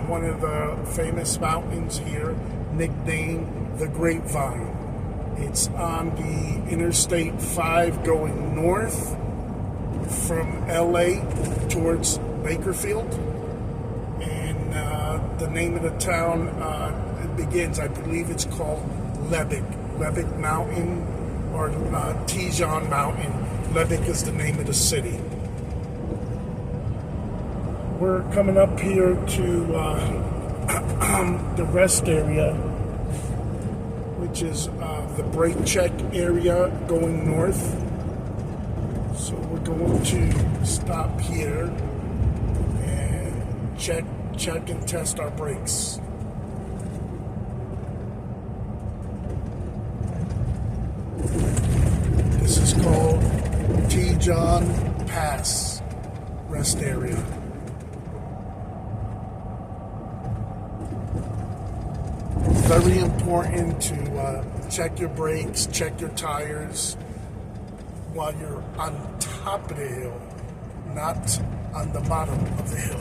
one of the famous mountains here, nicknamed the Grapevine. It's on the Interstate 5 going north from LA towards Bakersfield. And the name of the town it begins, I believe it's called Levick Mountain, or Tejon Mountain. Levick is the name of the city. We're coming up here to the rest area, which is the brake check area going north. So we're going to stop here and check and test our brakes. This is called Tejon Pass rest area. Very important to check your brakes, check your tires while you're on top of the hill, not on the bottom of the hill.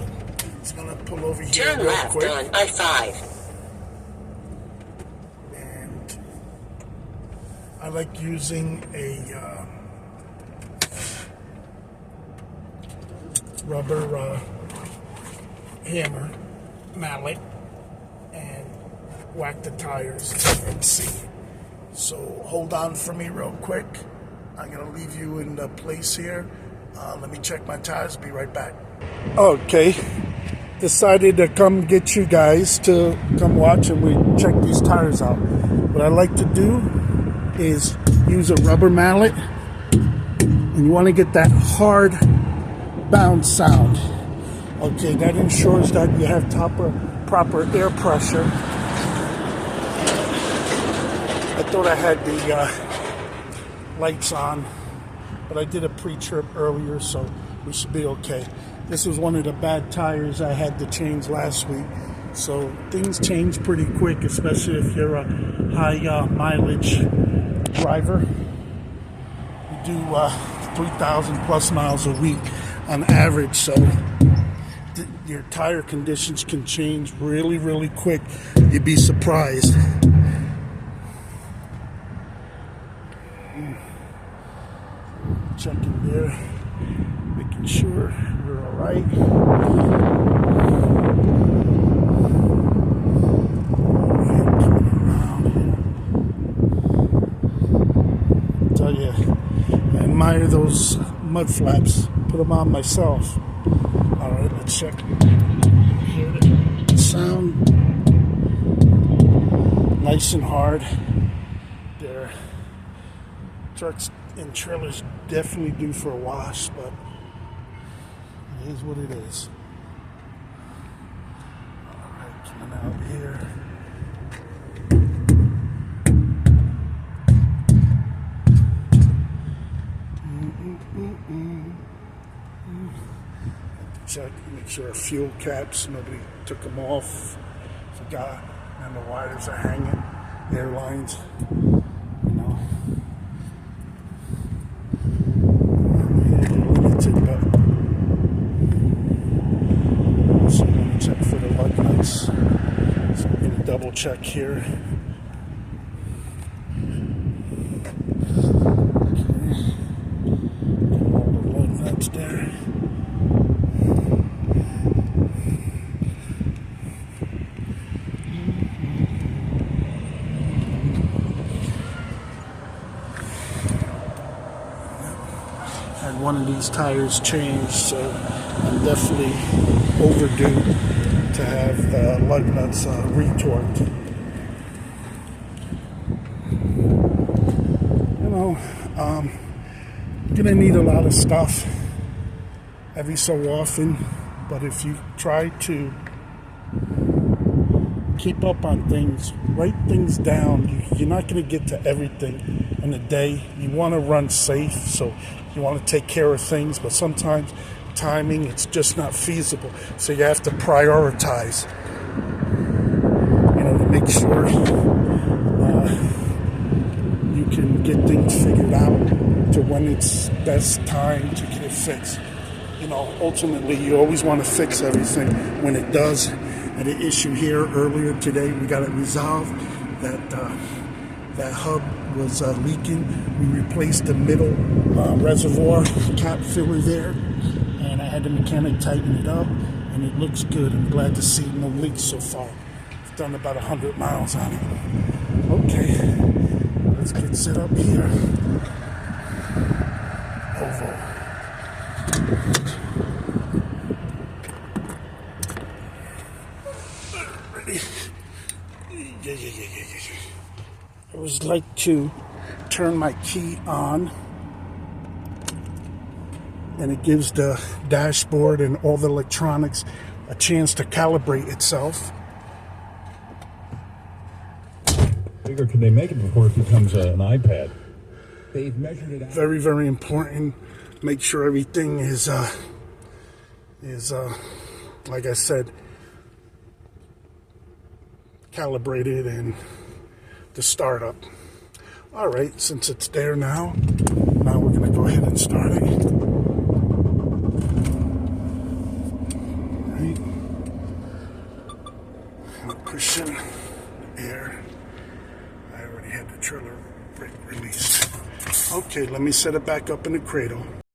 It's gonna pull over here Turn real left quick. on I-5. And I like using a rubber hammer, mallet, and whack the tires and see. So hold on for me real quick. I'm gonna leave you in the place here. Let me check my tires, be right back. Okay, decided to come get you guys to come watch and we check these tires out. What I like to do is use a rubber mallet, and you wanna get that hard bounce sound. Okay, that ensures that you have proper air pressure. I thought I had the lights on, but I did a pre-trip earlier, so we should be okay. This was one of the bad tires I had to change last week, so things change pretty quick, especially if you're a high mileage driver. You do 3,000 plus miles a week on average, so your tire conditions can change really, really quick. You'd be surprised. Checking there, making sure we're all right. I'll tell you, I admire those mud flaps. Put them on myself. All right, let's check. Hear the sound, nice and hard. There, trucks and trailers definitely due for a wash, but it is what it is. All right, coming out here. Check, make sure our fuel caps, nobody took them off, forgot, and the wires are hanging, airlines, you know. So I'm going to check for the lug nuts. So I'm going to double check here. Okay. All the lug nuts there. Had one of these tires changed, so I'm definitely overdue to have the lug nuts retorqued. You know, gonna need a lot of stuff every so often, but if you try to keep up on things, write things down, you're not gonna get to everything in a day. You want to run safe, so you want to take care of things, but sometimes timing, it's just not feasible. So you have to prioritize, you know, to make sure you can get things figured out to when it's best time to get it fixed. you know, ultimately you always want to fix everything when it does. And the issue here earlier today, we got it resolved that that hub was leaking. We replaced the middle reservoir cap filler there, and I had the mechanic tighten it up, and it looks good. I'm glad to see no leaks so far. I've done about 100 miles on it. Okay, let's get set up here. Oval. Ready? Yeah. I always like to turn my key on, and it gives the dashboard and all the electronics a chance to calibrate itself. Bigger can they make it before it becomes an iPad? They've measured it out. Very, very important. Make sure everything is like I said, calibrated and the startup. All right, since it's there now we're gonna go ahead and start it. All right. Cushion, air. I already had the trailer brake released. Okay, let me set it back up in the cradle.